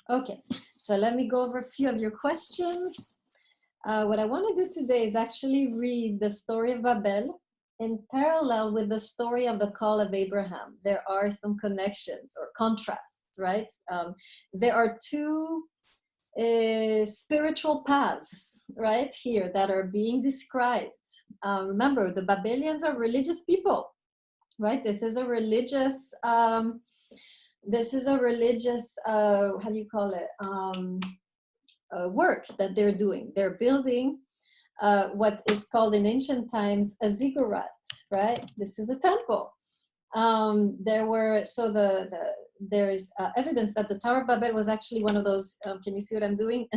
Okay, so let me go over a few of your questions. What I want to do today is actually read the story of Babel in parallel with the story of the call of Abraham. There are some connections or contrasts, right? There are two spiritual paths, right, here that are being described. Remember, the Babilions are religious people, right? This is a religious, how do you call it? Work that they're doing. They're building what is called in ancient times a ziggurat, right? This is a temple. There's evidence that the Tower of Babel was actually one of those, can you see what I'm doing?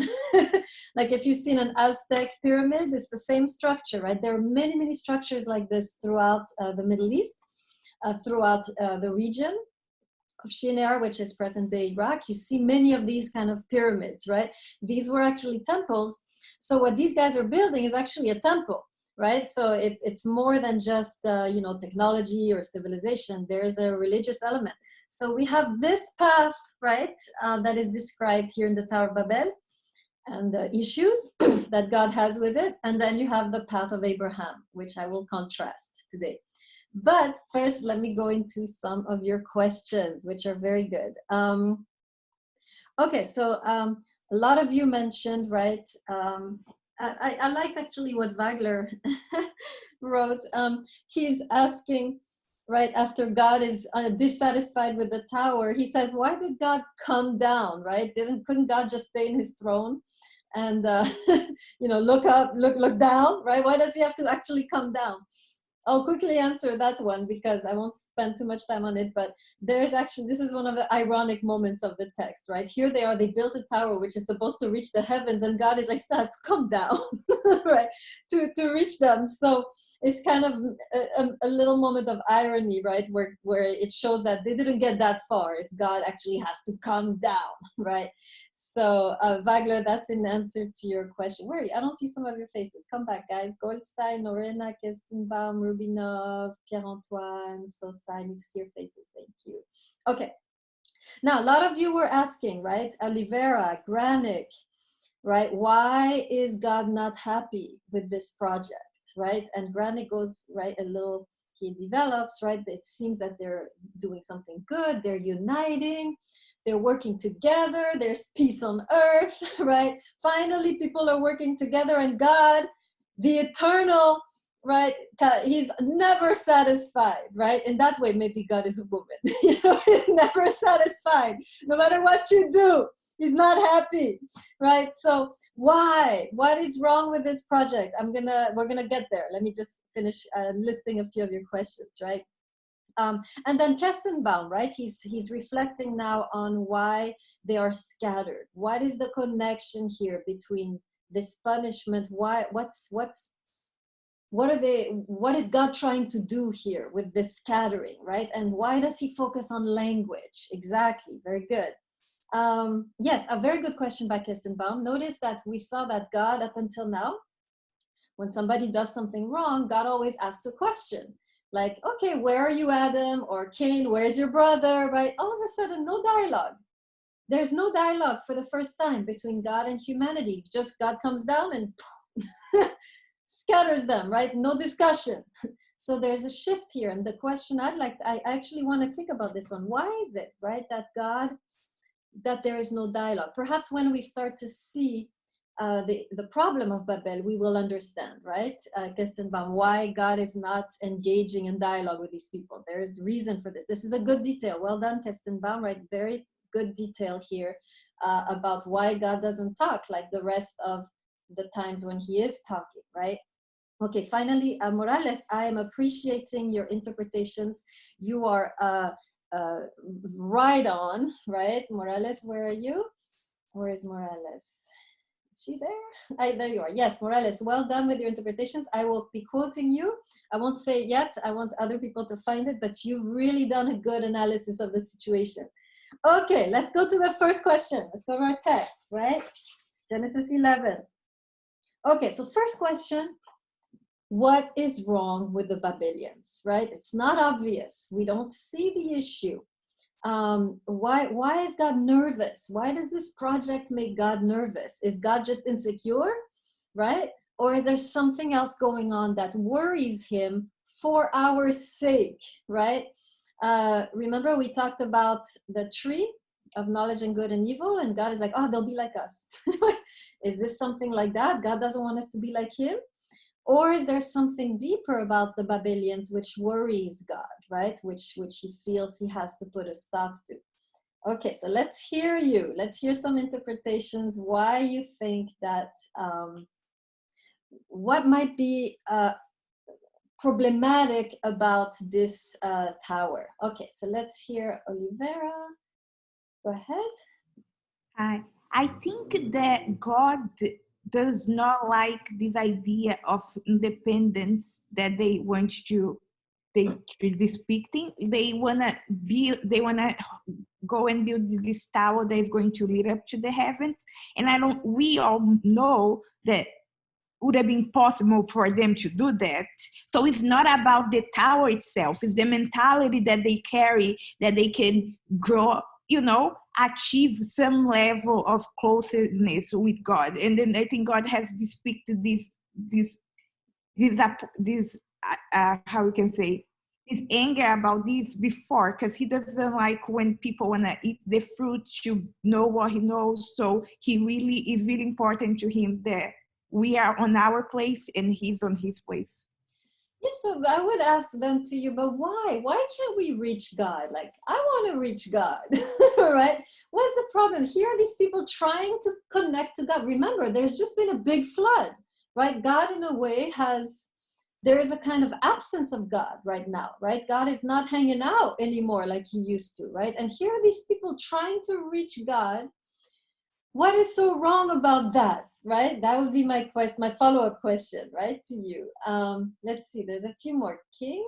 Like if you've seen an Aztec pyramid, it's the same structure, right? There are many, many structures like this throughout the Middle East, throughout the region of Shinar, which is present-day Iraq. You see many of these kind of pyramids, right? These were actually temples. So what these guys are building is actually a temple, right? So it's more than just technology or civilization. There's a religious element. So we have this path, right, that is described here in the Tower of Babel, and the issues that God has with it. And then you have the path of Abraham, which I will contrast today. But first, let me go into some of your questions, which are very good. Okay, so a lot of you mentioned, right? I liked actually what Wagner wrote. He's asking, right, after God is dissatisfied with the tower, he says, why did God come down, right? Couldn't God just stay in his throne and, look up, look down, right? Why does he have to actually come down? I'll quickly answer that one because I won't spend too much time on it, but there's actually, this is one of the ironic moments of the text, right? Here they are, they built a tower which is supposed to reach the heavens, and God is like, has to come down, right, to reach them. So it's kind of a little moment of irony, right, where it shows that they didn't get that far if God actually has to come down, right? So Wagner, that's in answer to your question. Where are you? I don't see some of your faces. Come back, guys. Goldstein, Norena, Kestenbaum, Rubinov, Pierre-Antoine, Sosa. I need to see your faces. Thank you. Okay. Now, a lot of you were asking, right? Oliveira, Granick, right? Why is God not happy with this project, right? And Granick goes, right, a little, he develops, right? It seems that they're doing something good. They're uniting. They're working together. There's peace on earth, right? Finally, people are working together, and God, the eternal, right? He's never satisfied, right? In that way, maybe God is a woman. He's never satisfied. No matter what you do, he's not happy, right? So why? What is wrong with this project? We're gonna get there. Let me just finish listing a few of your questions, right? And then Kestenbaum, right? He's reflecting now on why they are scattered. What is the connection here between this punishment? What is God trying to do here with this scattering, right? And why does he focus on language? Exactly, very good. Yes, a very good question by Kestenbaum. Notice that we saw that God, up until now, when somebody does something wrong, God always asks a question. Like, okay, where are you, Adam? Or Cain, where's your brother, right? All of a sudden, no dialogue. There's no dialogue for the first time between God and humanity. Just God comes down and scatters them, right? No discussion. So there's a shift here. And the question I actually want to think about this one. Why is it, right, that there is no dialogue? Perhaps when we start to see the problem of Babel, we will understand, right, Kestenbaum, why God is not engaging in dialogue with these people. There is reason for this. This is a good detail. Well done, Kestenbaum, right? Very good detail here about why God doesn't talk like the rest of the times when he is talking, right? Okay, finally, Morales, I am appreciating your interpretations. You are right on, right? Morales, where are you? Where is Morales? Is she there? There you are. Yes, Morales, well done with your interpretations. I will be quoting you. I won't say it yet. I want other people to find it, but you've really done a good analysis of the situation. Okay, let's go to the first question. Let's go to our text, right? Genesis 11. Okay, so first question, what is wrong with the Babilions, right? It's not obvious. We don't see the issue. Why is God nervous? Why does this project make God nervous? Is God just insecure, right? Or is there something else going on that worries him for our sake, right? Remember we talked about the tree of knowledge and good and evil, and God is like, oh, they'll be like us. Is this something like that? God doesn't want us to be like him? Or is there something deeper about the Babilions which worries God, right? Which he feels he has to put a stop to. Okay, so let's hear you. Let's hear some interpretations why you think that, what might be problematic about this tower. Okay, so let's hear Olivera. Go ahead. I think that God does not like this idea of independence that they want to depicting. They wanna go and build this tower that is going to lead up to the heavens. And we all know that would have been possible for them to do that. So it's not about the tower itself, it's the mentality that they carry, that they can grow, achieve some level of closeness with God. And then I think God has depicted this how we can say, his anger about this before, because he doesn't like when people want to eat the fruit to know what he knows. So is really important to him that we are on our place and he's on his place. Yes, so I would ask them to you, but why? Why can't we reach God? Like, I want to reach God, right? What's the problem? Here are these people trying to connect to God. Remember, there's just been a big flood, right? God, in a way, there is a kind of absence of God right now, right? God is not hanging out anymore like he used to, right? And here are these people trying to reach God. What is so wrong about that, right? That would be my question, my follow-up question, right, to you. Let's see, there's a few more. King?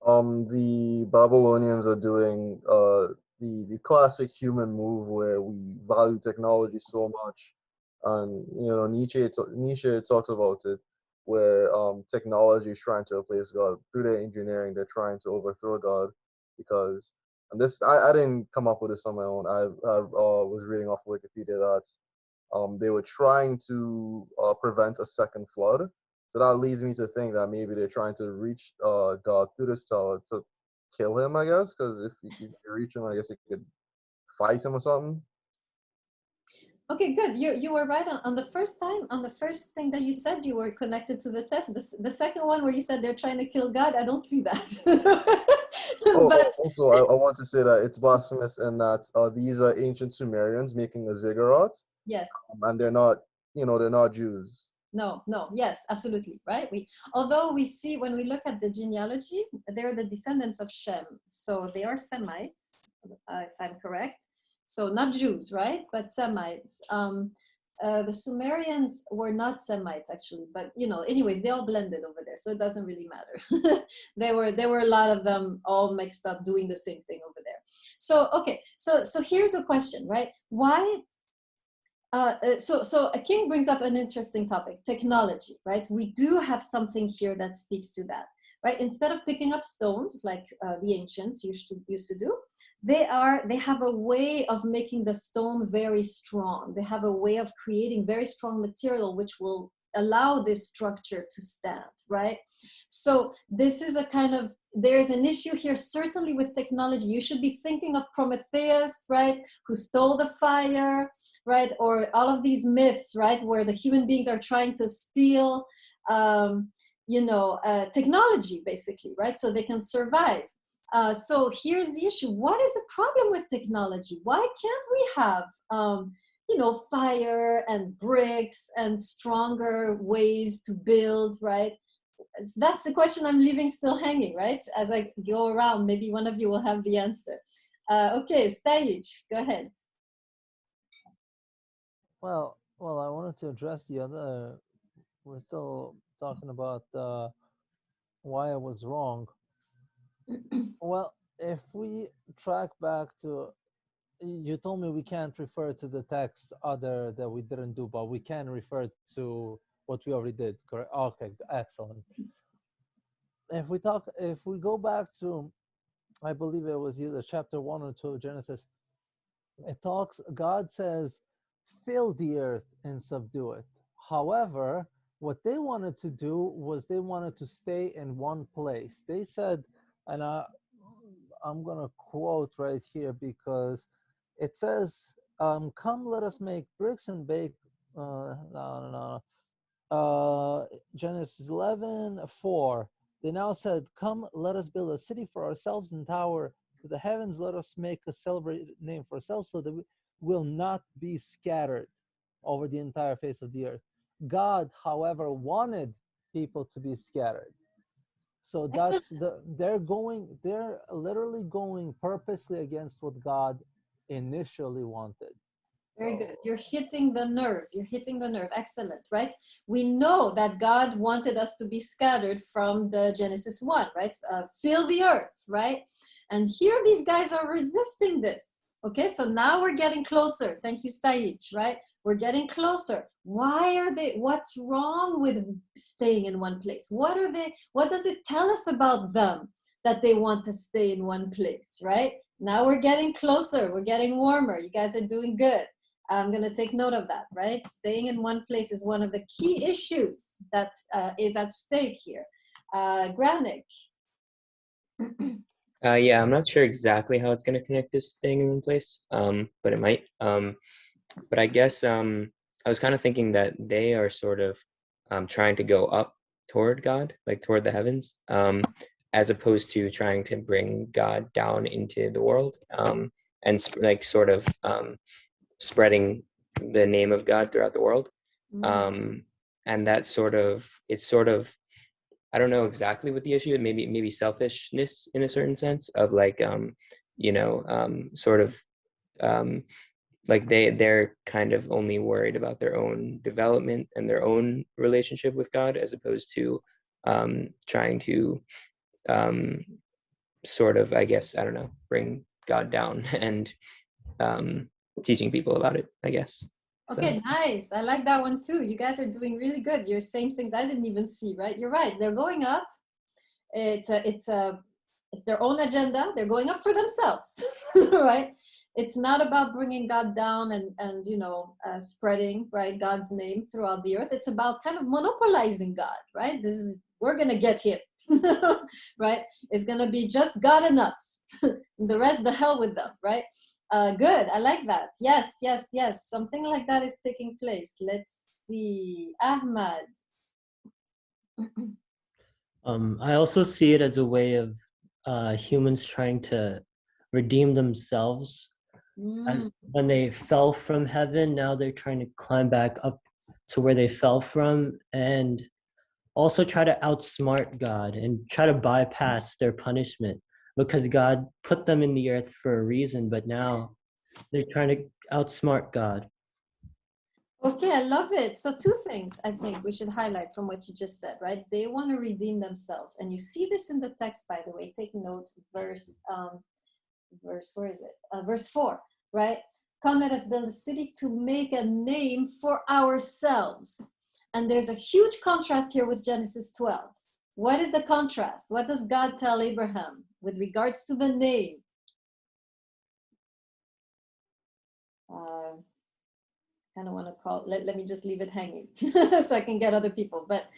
The Babylonians are doing the classic human move where we value technology so much, and Nietzsche talks about it, where technology is trying to replace God through their engineering. They're trying to overthrow God because, and this I didn't come up with this on my own. I was reading off Wikipedia that they were trying to prevent a second flood. So that leads me to think that maybe they're trying to reach God through this tower to kill him, I guess, because if you reach him, I guess you could fight him or something. Okay, good. You were right on the first time. On the first thing that you said, you were connected to the test. The second one where you said they're trying to kill God, I don't see that. But Also, I want to say that it's blasphemous and that these are ancient Sumerians making a ziggurat, yes. And they're not Jews. No, yes, absolutely, right? Although we see when we look at the genealogy, they're the descendants of Shem, so they are Semites, if I'm correct. So not Jews, right? But Semites. The Sumerians were not Semites actually, but anyways, they all blended over there, so it doesn't really matter. there were a lot of them all mixed up doing the same thing over there. So okay, so here's a question, right? Why? So King brings up an interesting topic, technology, right? We do have something here that speaks to that, right? Instead of picking up stones like the ancients used to do, they have a way of making the stone very strong. They have a way of creating very strong material which will allow this structure to stand, right? So this is there's an issue here, certainly with technology. You should be thinking of Prometheus, right? Who stole the fire, right? Or all of these myths, right? Where the human beings are trying to steal, technology, basically, right? So they can survive. So here's the issue. What is the problem with technology? Why can't we have, fire and bricks and stronger ways to build, right? That's the question I'm leaving still hanging, right? As I go around, maybe one of you will have the answer. Okay, stage, go ahead. Well, I wanted to address the other. We're still talking about why I was wrong. Well, if we track back to, you told me we can't refer to the text other that we didn't do, but we can refer to what we already did, correct? Okay, excellent. if we go back to, I believe it was either chapter 1 or 2 of Genesis, God says, fill the earth and subdue it. However, what they wanted to do was they wanted to stay in one place. They said, and I'm going to quote right here because it says, come, let us make bricks and bake. No. Genesis 11:4. They now said, come, let us build a city for ourselves and tower to the heavens. Let us make a celebrated name for ourselves so that we will not be scattered over the entire face of the earth. God, however, wanted people to be scattered. So they're literally going purposely against what God initially wanted. Very good. You're hitting the nerve. You're hitting the nerve. Excellent, right? We know that God wanted us to be scattered from the Genesis 1, right? Fill the earth, right? And here these guys are resisting this. Okay, so now we're getting closer. Thank you, Staich, right? We're getting closer. Why are they, what's wrong with staying in one place? What does it tell us about them that they want to stay in one place, right? Now we're getting closer. We're getting warmer. You guys are doing good. I'm going to take note of that, right? Staying in one place is one of the key issues that is at stake here. Granik. Yeah, I'm not sure exactly how it's going to connect to staying in one place, but it might. But I guess I was kind of thinking that they are sort of trying to go up toward God, like toward the heavens, as opposed to trying to bring God down into the world, and like sort of spreading the name of God throughout the world. And that it's sort of, I don't know exactly what the issue is, maybe selfishness in a certain sense of like, sort of like they're kind of only worried about their own development and their own relationship with God, as opposed to trying to sort of, I guess, I don't know, bring God down and teaching people about it, I guess. Okay, nice. I like that one too. You guys are doing really good. You're saying things I didn't even see, right? You're right. They're going up. It's their own agenda. They're going up for themselves, right? It's not about bringing God down and spreading, right, God's name throughout the earth. It's about kind of monopolizing God, right? We're gonna get him, right? It's gonna be just God and us. And the rest, the hell with them, right? Good. I like that. Yes. Something like that is taking place. Let's see, Ahmad. I also see it as a way of humans trying to redeem themselves. As when they fell from heaven, now they're trying to climb back up to where they fell from, and also try to outsmart God and try to bypass their punishment, because God put them in the earth for a reason, but now they're trying to outsmart God. Okay, I love it. So two things I think we should highlight from what you just said, right? They want to redeem themselves. And you see this in the text, by the way. Take note, verse, where is it? Verse 4, right? Come, let us build a city to make a name for ourselves. And there's a huge contrast here with Genesis 12. What is the contrast? What does God tell Abraham with regards to the name? Kind of want to call, let me just leave it hanging so I can get other people. But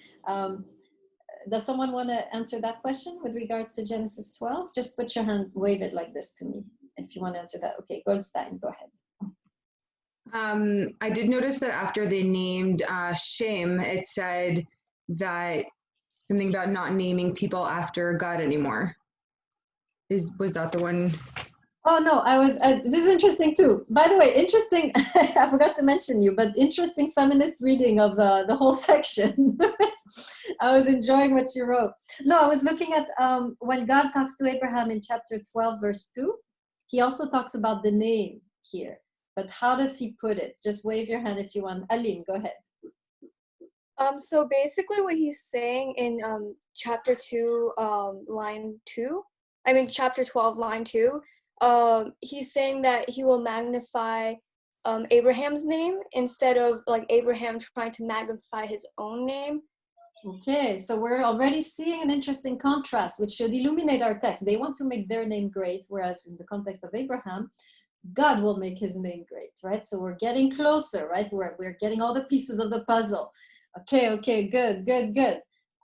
does someone want to answer that question with regards to Genesis 12? Just put your hand, wave it like this to me if you want to answer that. Okay, Goldstein, go ahead. I did notice that after they named Shem, it said that something about not naming people after God anymore. Was that the one? Oh no, this is interesting too. By the way, interesting, I forgot to mention you, but interesting feminist reading of the whole section. I was enjoying what you wrote. No, I was looking at when God talks to Abraham in chapter 12, verse 2, he also talks about the name here. But how does he put it? Just wave your hand if you want. Aline, go ahead. So basically what he's saying in chapter 2, chapter 12, line 2, he's saying that he will magnify Abraham's name instead of like Abraham trying to magnify his own name. Okay, so we're already seeing an interesting contrast, which should illuminate our text. They want to make their name great, whereas in the context of Abraham, God will make his name great, right? So we're getting closer, right? We're getting all the pieces of the puzzle. Okay, good.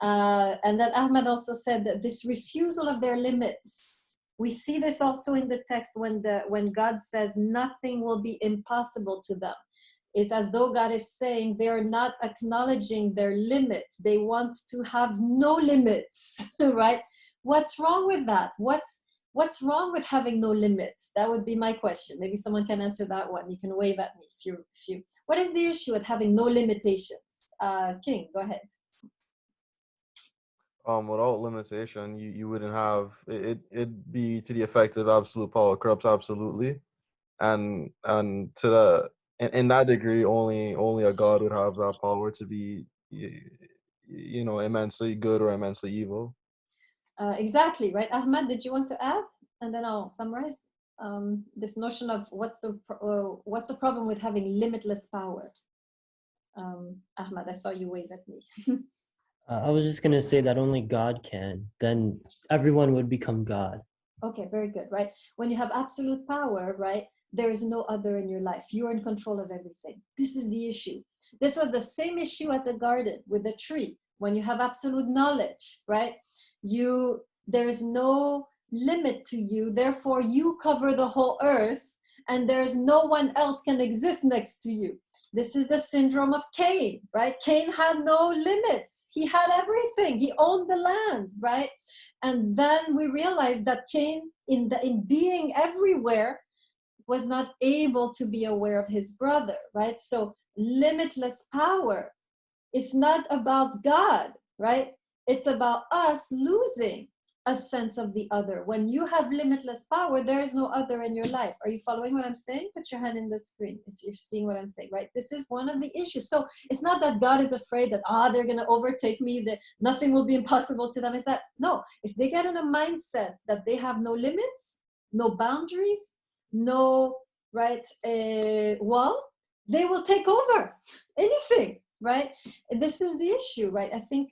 And then Ahmed also said that this refusal of their limits. We see this also in the text when God says nothing will be impossible to them. It's as though God is saying they're not acknowledging their limits. They want to have no limits, right? What's wrong with that? What's wrong with having no limits? That would be my question. Maybe someone can answer that one. You can wave at me if you. What is the issue with having no limitations? King, go ahead. Without limitation, you wouldn't have it'd be to the effect of absolute power corrupts absolutely, and to the in that degree, only a god would have that power to be immensely good or immensely evil. Exactly, right? Ahmed, did you want to add? And then I'll summarize this notion of what's the problem with having limitless power. Ahmed, I saw you wave at me. I was just gonna say that only God can. Then everyone would become God. Okay, very good, right? When you have absolute power, right, there is no other in your life. You're in control of everything. This is the issue. This was the same issue at the garden with the tree. When you have absolute knowledge, right, there is no limit to you. Therefore, you cover the whole earth, and there is no one else can exist next to you. This is the syndrome of Cain, right? Cain had no limits. He had everything. He owned the land, right? And then we realized that Cain, in being everywhere, was not able to be aware of his brother, right? So limitless power is not about God, right? It's about us losing a sense of the other. When you have limitless power, there is no other in your life. Are you following what I'm saying? Put your hand in the screen if you're seeing what I'm saying, right? This is one of the issues. So it's not that God is afraid that, they're going to overtake me, that nothing will be impossible to them. It's that, no, if they get in a mindset that they have no limits, no boundaries, no, right, wall, they will take over anything, right? This is the issue, right? I think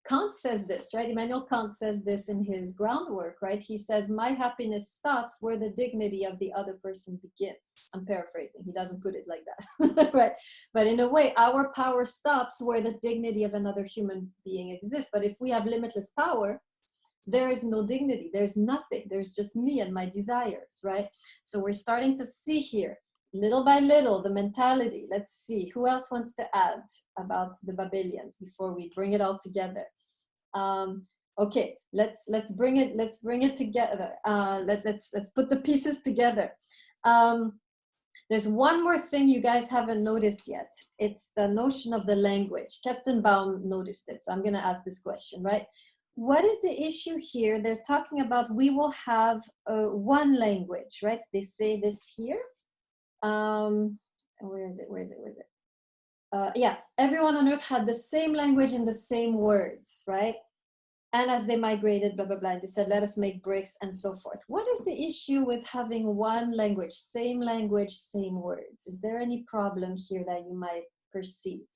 Kant says this, right? Immanuel Kant says this in his groundwork, right? He says, my happiness stops where the dignity of the other person begins. I'm paraphrasing. He doesn't put it like that, right? But in a way, our power stops where the dignity of another human being exists. But if we have limitless power, there is no dignity. There's nothing. There's just me and my desires, right? So we're starting to see here, little by little, the mentality. Let's see, who else wants to add about the Babilions before we bring it all together? Okay, let's bring it together. Let's put the pieces together. There's one more thing you guys haven't noticed yet. It's the notion of the language. Kestenbaum noticed it, so I'm going to ask this question, right? What is the issue here? They're talking about we will have one language, right? They say this here. Where is it? Yeah, everyone on earth had the same language and the same words, right? And as they migrated, blah, blah, blah, they said, let us make bricks and so forth. What is the issue with having one language, same words? Is there any problem here that you might perceive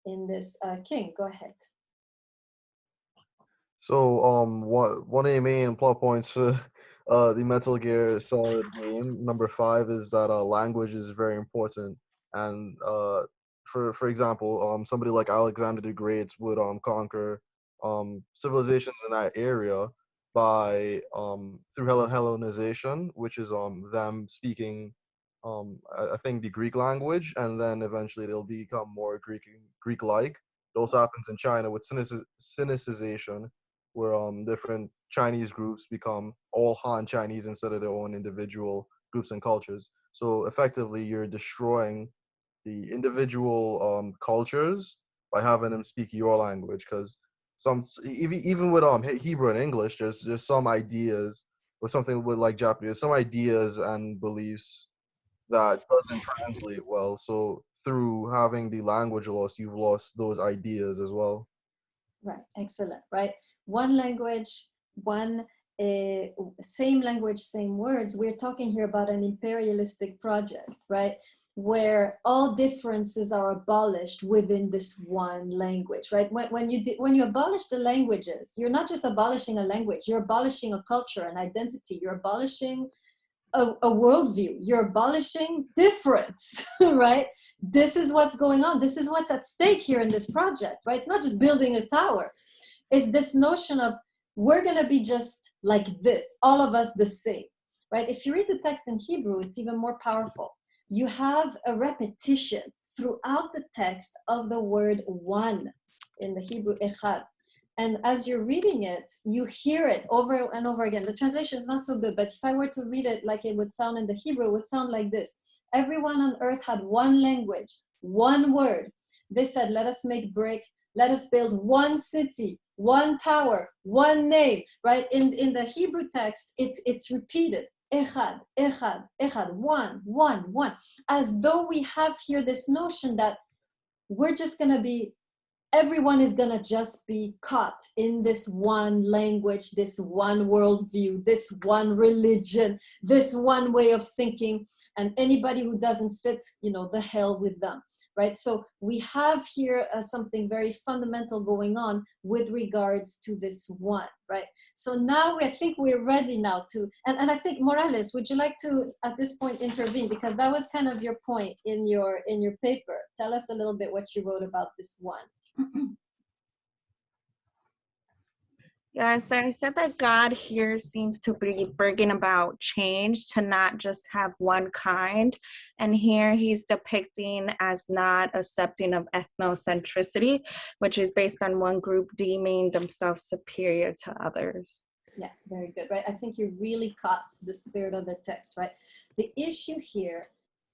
in this? King, go ahead. So one of the main plot points for the Metal Gear Solid game number 5 is that language is very important, and for example, somebody like Alexander the Great would conquer civilizations in that area by through Hellenization, which is them speaking I think the Greek language, and then eventually they'll become more Greek-like. It also happens in China with Sinicization, where different Chinese groups become all Han Chinese instead of their own individual groups and cultures. So effectively, you're destroying the individual cultures by having them speak your language. Because even with Hebrew and English, there's some ideas or something with like Japanese, some ideas and beliefs that doesn't translate well. So through having the language loss, you've lost those ideas as well. Right, excellent, right? One language, one same language, same words, we're talking here about an imperialistic project, right? Where all differences are abolished within this one language, right? When you abolish the languages, you're not just abolishing a language, you're abolishing a culture, an identity, you're abolishing a worldview, you're abolishing difference, right? This is what's going on. This is what's at stake here in this project, right? It's not just building a tower. It's this notion of we're going to be just like this, all of us the same, right? If you read the text in Hebrew, it's even more powerful. You have a repetition throughout the text of the word one in the Hebrew, echad. And as you're reading it, you hear it over and over again. The translation is not so good, but if I were to read it like it would sound in the Hebrew, it would sound like this. Everyone on earth had one language, one word. They said, let us make brick, let us build one city, one tower, one name, right? In the Hebrew text, it's repeated. Echad, echad, echad, one, one, one. As though we have here this notion that we're just going to be, everyone is going to just be caught in this one language, this one worldview, this one religion, this one way of thinking, and anybody who doesn't fit, the hell with them, right? So we have here something very fundamental going on with regards to this one, right? So now I think we're ready now to, and I think Morales, would you like to at this point intervene? Because that was kind of your point in your paper. Tell us a little bit what you wrote about this one. Yes, I said that God here seems to be bringing about change to not just have one kind. And here he's depicting as not accepting of ethnocentricity, which is based on one group deeming themselves superior to others. Yeah, very good, right? I think you really caught the spirit of the text, right? The issue here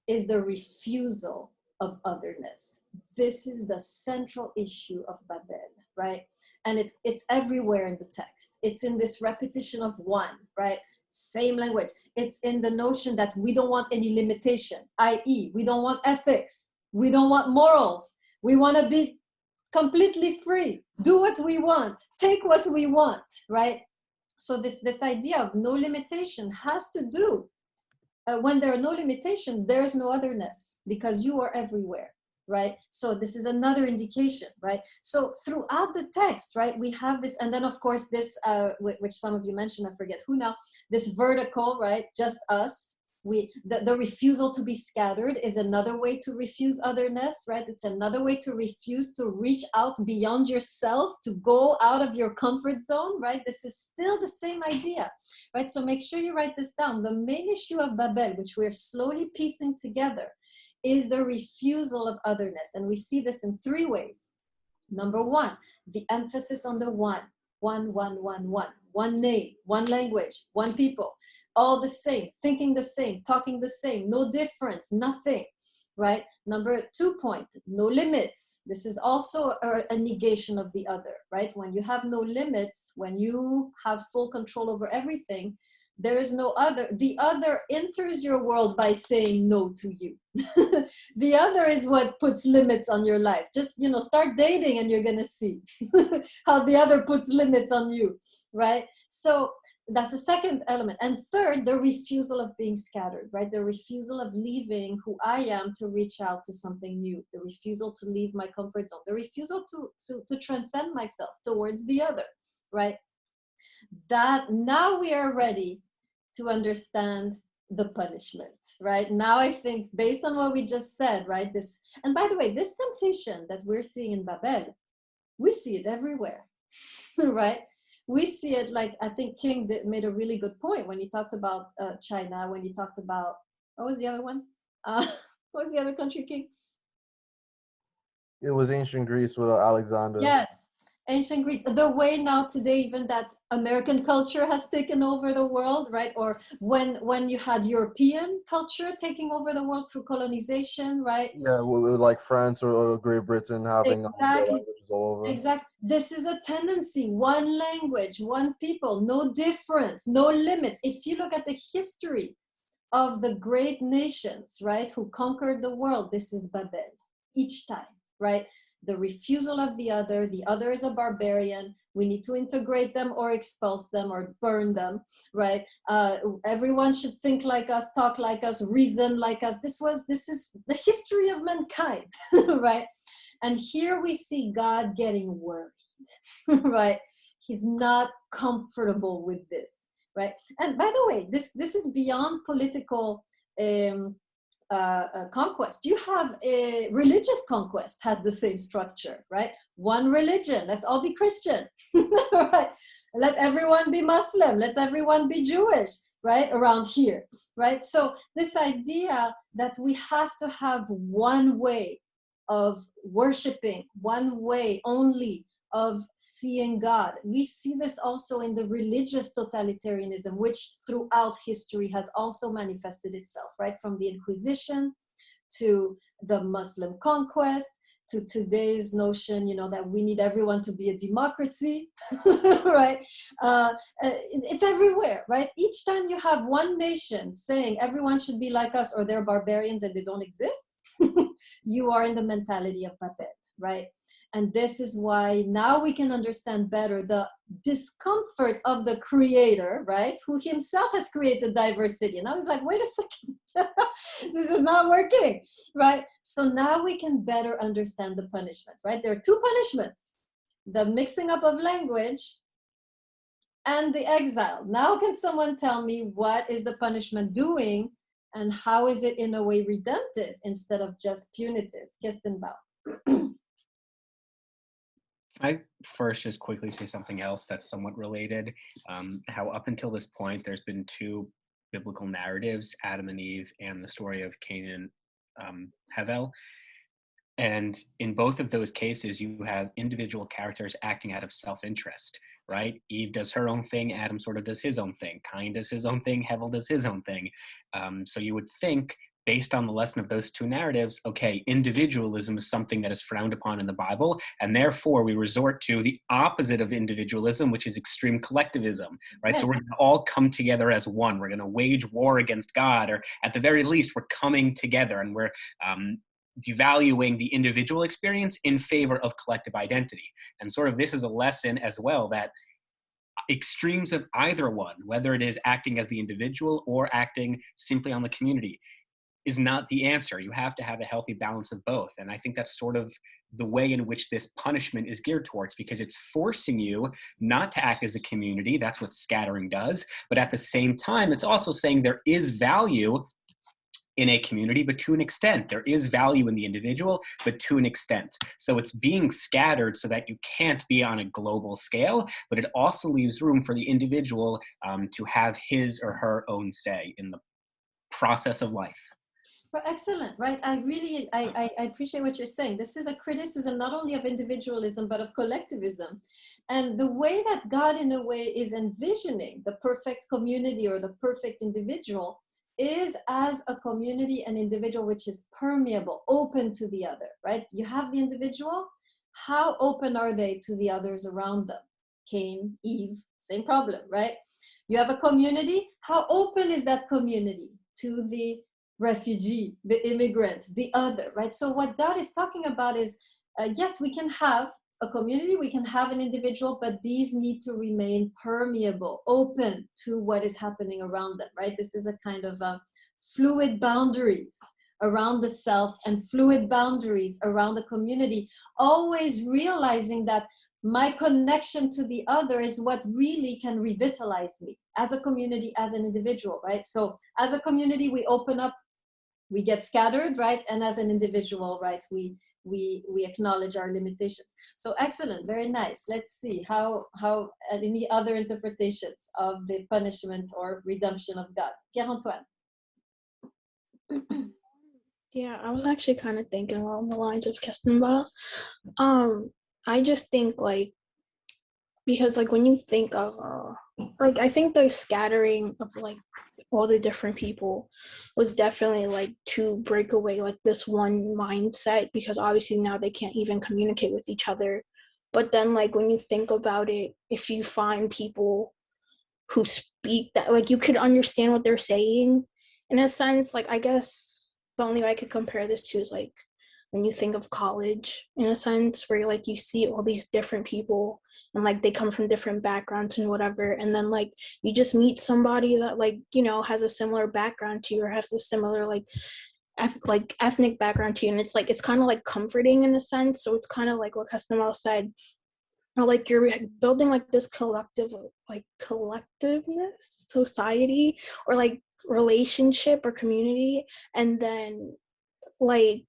is the refusal of otherness. This is the central issue of Babel, right? And it's everywhere in the text. It's in this repetition of one, right? Same language. It's in the notion that we don't want any limitation, i.e., we don't want ethics. We don't want morals. We want to be completely free. Do what we want. Take what we want, right? So this idea of no limitation has to do when there are no limitations, there is no otherness because you are everywhere, right? So this is another indication, right? So throughout the text, right, we have this, and then of course this, which some of you mentioned, I forget who now, this vertical, right, just us. The refusal to be scattered is another way to refuse otherness, right? It's another way to refuse to reach out beyond yourself, to go out of your comfort zone, right? This is still the same idea, right? So make sure you write this down. The main issue of Babel, which we're slowly piecing together, is the refusal of otherness. And we see this in three ways. Number one, the emphasis on the one name, one language, one people, all the same, thinking the same, talking the same, no difference, nothing, right? Number 2 point, no limits. This is also a negation of the other, right? When you have no limits, when you have full control over everything, there is no other. The other enters your world by saying no to you. The other is what puts limits on your life. Just, start dating and you're going to see how the other puts limits on you, right? So that's the second element. And third, the refusal of being scattered, right? The refusal of leaving who I am to reach out to something new. The refusal to leave my comfort zone. The refusal to transcend myself towards the other, right? That now we are ready to understand the punishment, right? Now I think based on what we just said, right? This, and by the way, this temptation that we're seeing in Babel, we see it everywhere, right? We see it, like, I think King made a really good point when he talked about China, when he talked about, what was the other one? What was the other country, King? It was ancient Greece with Alexander. Yes, ancient Greece. The way now today, even that American culture has taken over the world, right? Or when you had European culture taking over the world through colonization, right? Yeah, with like France or Great Britain having their languages all over. Exactly. This is a tendency. One language, one people, no difference, no limits. If you look at the history of the great nations, right, who conquered the world, this is Babel each time, right? the refusal of the other is a barbarian, we need to integrate them or expulse them or burn them, right? Everyone should think like us, talk like us, reason like us. This is the history of mankind, right? And here we see God getting worried, right? He's not comfortable with this, right? And by the way, this is beyond political conquest. You have a religious conquest has the same structure, right? One religion, let's all be Christian, right? Let everyone be Muslim, let everyone be Jewish, right? Around here, right? So this idea that we have to have one way of worshiping, one way only of seeing God. We see this also in the religious totalitarianism, which throughout history has also manifested itself, right? From the Inquisition to the Muslim conquest to today's notion, that we need everyone to be a democracy, right? It's everywhere, right? Each time you have one nation saying everyone should be like us or they're barbarians and they don't exist, you are in the mentality of Babel, right? And this is why now we can understand better the discomfort of the creator, right? Who himself has created diversity. And I was like, wait a second, this is not working, right? So now we can better understand the punishment, right? There are two punishments, the mixing up of language and the exile. Now can someone tell me what is the punishment doing and how is it in a way redemptive instead of just punitive? Kirstenbaum. I first just quickly say something else that's somewhat related. How up until this point, there's been two biblical narratives, Adam and Eve, and the story of Cain and Havel. And in both of those cases, you have individual characters acting out of self-interest, right? Eve does her own thing, Adam sort of does his own thing, Cain does his own thing, Havel does his own thing. So you would think, based on the lesson of those two narratives, okay, individualism is something that is frowned upon in the Bible, and therefore we resort to the opposite of individualism, which is extreme collectivism, right? So we're going to all come together as one. We're going to wage war against God, or at the very least, we're coming together and we're devaluing the individual experience in favor of collective identity. And sort of this is a lesson as well that extremes of either one, whether it is acting as the individual or acting simply on the community, is not the answer. You have to have a healthy balance of both. And I think that's sort of the way in which this punishment is geared towards, because it's forcing you not to act as a community. That's what scattering does. But at the same time, it's also saying there is value in a community, but to an extent. There is value in the individual, but to an extent. So it's being scattered so that you can't be on a global scale, but it also leaves room for the individual to have his or her own say in the process of life. Well, excellent, right? I appreciate what you're saying. This is a criticism not only of individualism, but of collectivism. And the way that God, in a way, is envisioning the perfect community or the perfect individual is as a community, an individual which is permeable, open to the other, right? You have the individual, how open are they to the others around them? Cain, Eve, same problem, right? You have a community, how open is that community to the refugee, the immigrant, the other, right? So what God is talking about is, yes, we can have a community, we can have an individual, but these need to remain permeable, open to what is happening around them, right? This is a kind of fluid boundaries around the self and fluid boundaries around the community, always realizing that my connection to the other is what really can revitalize me as a community, as an individual, right? So as a community, we open up, we get scattered, right? And as an individual, right, we acknowledge our limitations. So excellent, very nice. Let's see how any other interpretations of the punishment or redemption of God. Pierre-Antoine. Yeah, I was actually kind of thinking along the lines of Kestenbaugh. I just think because when you think of I think the scattering of all the different people was definitely to break away this one mindset, because obviously now they can't even communicate with each other. But then when you think about it, if you find people who speak that you could understand what they're saying, in a sense, I guess the only way I could compare this to is when you think of college, in a sense, where like you see all these different people and like they come from different backgrounds and whatever, and then like you just meet somebody that like, you know, has a similar background to you or has a similar like ethnic background to you, and it's like it's kind of like comforting in a sense. So it's kind of like what Customal said, like you're building like this collectiveness society or like relationship or community, and then like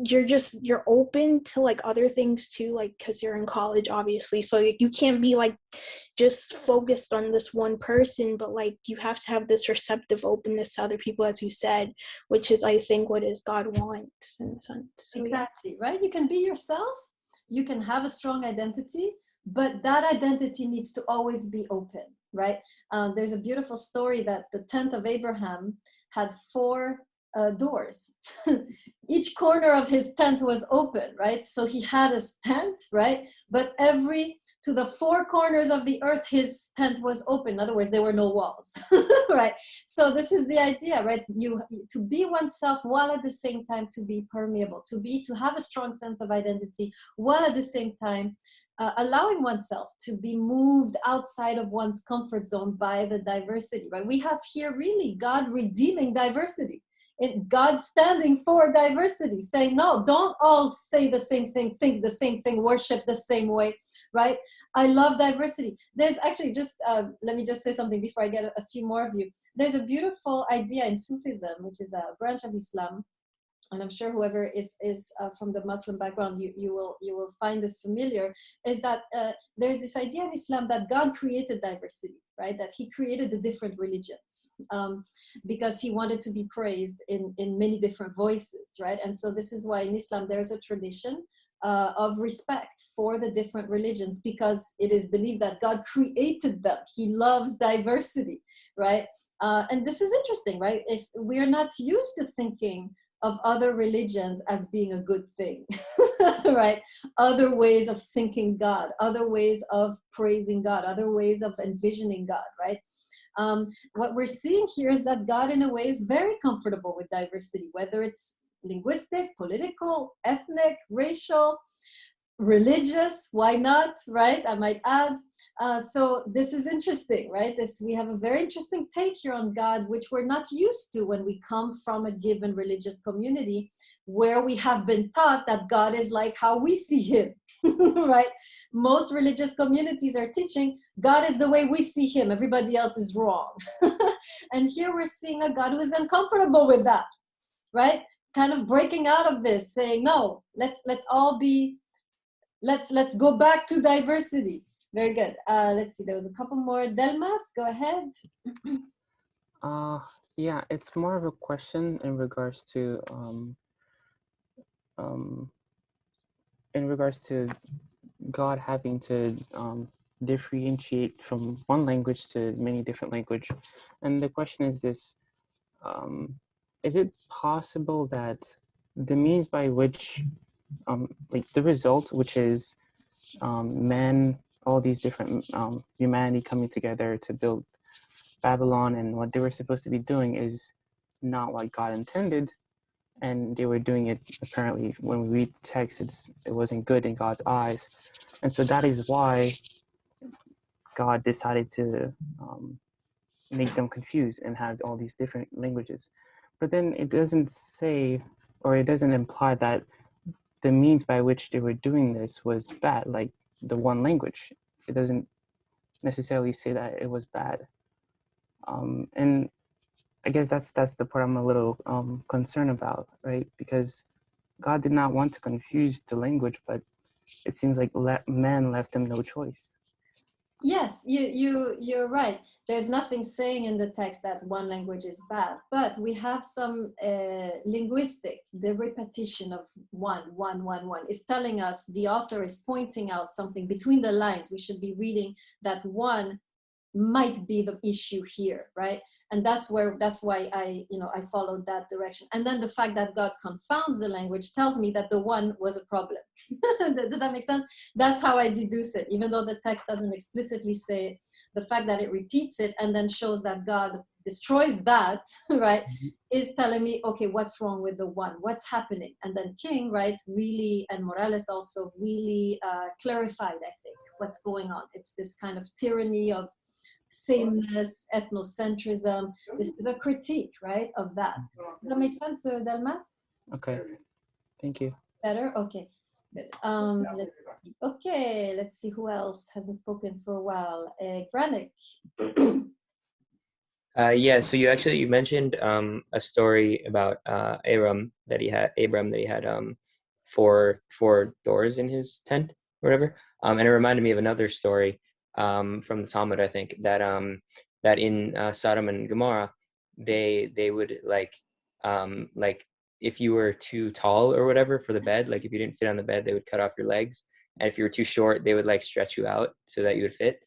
you're open to like other things too, like because you're in college obviously, so you can't be like just focused on this one person, but like you have to have this receptive openness to other people, as you said, which is I think what is God wants in a sense. So, exactly, right? You can be yourself, you can have a strong identity, but that identity needs to always be open, right? There's a beautiful story that the tent of Abraham had 4 doors. Each corner of his tent was open, right? So he had his tent, right? But to the 4 corners of the earth, his tent was open. In other words, there were no walls, right? So this is the idea, right? To be oneself while at the same time to be permeable, to have a strong sense of identity, while at the same time allowing oneself to be moved outside of one's comfort zone by the diversity, right? We have here really God redeeming diversity. God standing for diversity, saying, no, don't all say the same thing, think the same thing, worship the same way, right? I love diversity. There's actually let me just say something before I get a few more of you. There's a beautiful idea in Sufism, which is a branch of Islam, and I'm sure whoever is from the Muslim background, you will find this familiar, is that there's this idea in Islam that God created diversity, right? That he created the different religions because he wanted to be praised in many different voices, right? And so this is why in Islam there's a tradition of respect for the different religions, because it is believed that God created them. He loves diversity, right? And this is interesting, right? If we're not used to thinking of other religions as being a good thing, right? Other ways of thinking God, other ways of praising God, other ways of envisioning God, right? What we're seeing here is that God, in a way, is very comfortable with diversity, whether it's linguistic, political, ethnic, racial, religious, why not, right? I might add. So this is interesting, right? We have a very interesting take here on God, which we're not used to when we come from a given religious community where we have been taught that God is like how we see him, right? Most religious communities are teaching God is the way we see him, everybody else is wrong. And here we're seeing a God who is uncomfortable with that, right? Kind of breaking out of this, saying, no, let's all be, let's go back to diversity. Very good. Let's see, there was a couple more. Delmas, go ahead. Yeah, it's more of a question in regards to God having to differentiate from one language to many different language. And the question is this, is it possible that the means by which like the result, which is men, all these different humanity coming together to build Babylon, and what they were supposed to be doing is not what God intended, and they were doing it apparently, when we read text, it wasn't good in God's eyes, and so that is why God decided to make them confused and have all these different languages. But then it doesn't say, or it doesn't imply that the means by which they were doing this was bad, like the one language. It doesn't necessarily say that it was bad. And I guess that's the part I'm a little concerned about, right? Because God did not want to confuse the language, but it seems like man left them no choice. Yes, you're right. There's nothing saying in the text that one language is bad, but we have some linguistic, the repetition of one is telling us, the author is pointing out something between the lines. We should be reading that one might be the issue here, right? And that's why I followed that direction. And then the fact that God confounds the language tells me that the one was a problem. Does that make sense? That's how I deduce it, even though the text doesn't explicitly say it. The fact that it repeats it and then shows that God destroys that, right, is telling me, okay, what's wrong with the one? What's happening? And then King, right, really, and Morales also really clarified, I think, what's going on. It's this kind of tyranny of sameness, ethnocentrism. This is a critique, right, of that. Does that make sense, Delmas? Okay, thank you. Better? Okay. Good. Let's see. Okay, let's see who else hasn't spoken for a while. Granik. Yeah, so you mentioned a story about Abram that he had four doors in his tent or whatever. And it reminded me of another story from the Talmud, I think, that in Sodom and Gomorrah, they would like if you were too tall or whatever for the bed, like if you didn't fit on the bed, they would cut off your legs. And if you were too short, they would like stretch you out so that you would fit.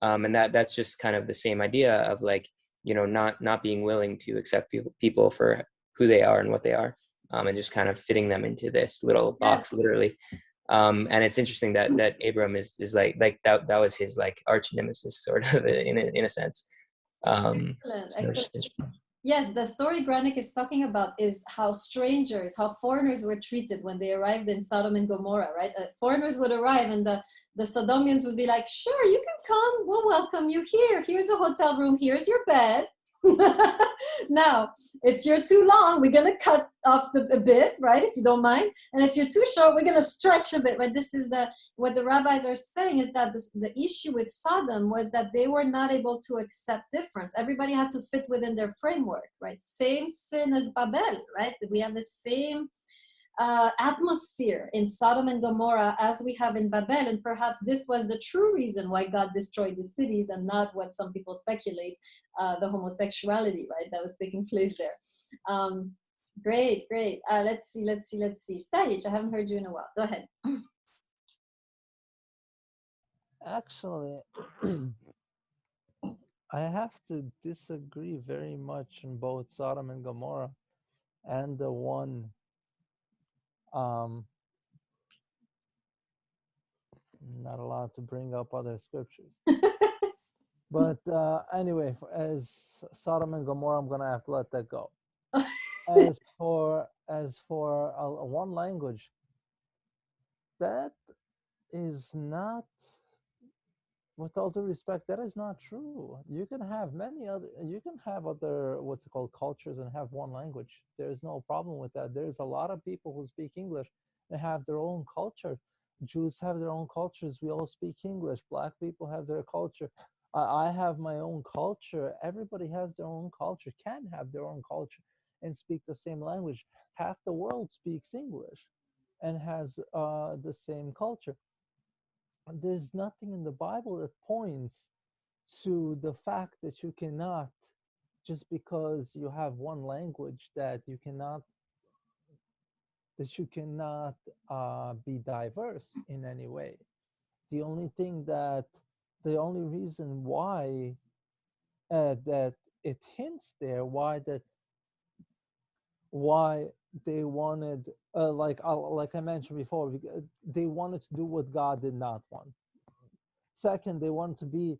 And that's just kind of the same idea of like, not being willing to accept people for who they are and what they are, and just kind of fitting them into this little box, literally. And it's interesting that Abram is like that was his like arch nemesis, sort of, in a sense. Excellent. Yes, the story Granik is talking about is how foreigners were treated when they arrived in Sodom and Gomorrah, right? Foreigners would arrive and the Sodomians would be like, sure, you can come, we'll welcome you here. Here's a hotel room, here's your bed. Now, if you're too long, we're going to cut off a bit, right, if you don't mind. And if you're too short, we're going to stretch a bit, right? This is what the rabbis are saying is that the issue with Sodom was that they were not able to accept difference. Everybody had to fit within their framework, right? Same sin as Babel, right? We have the same atmosphere in Sodom and Gomorrah as we have in Babel, and perhaps this was the true reason why God destroyed the cities and not what some people speculate, the homosexuality, right, that was taking place there. Great. Let's see. Stage, I haven't heard you in a while. Go ahead. Actually, I have to disagree very much in both Sodom and Gomorrah and the one not allowed to bring up other scriptures. But anyway, as Sodom and Gomorrah, I'm gonna have to let that go. As for one language, that is not, with all due respect, that is not true. You can have other what's it called, cultures, and have one language. There's no problem with that. There's a lot of people who speak English and have their own culture. Jews have their own cultures. We all speak English. Black people have their culture. I have my own culture. Everybody has their own culture, can have their own culture, and speak the same language. Half the world speaks English and has the same culture. There's nothing in the Bible that points to the fact that you cannot, just because you have one language, that you cannot be diverse in any way. The only reason why that it hints there, why they wanted, like I mentioned before, they wanted to do what God did not want. Second, they wanted to be,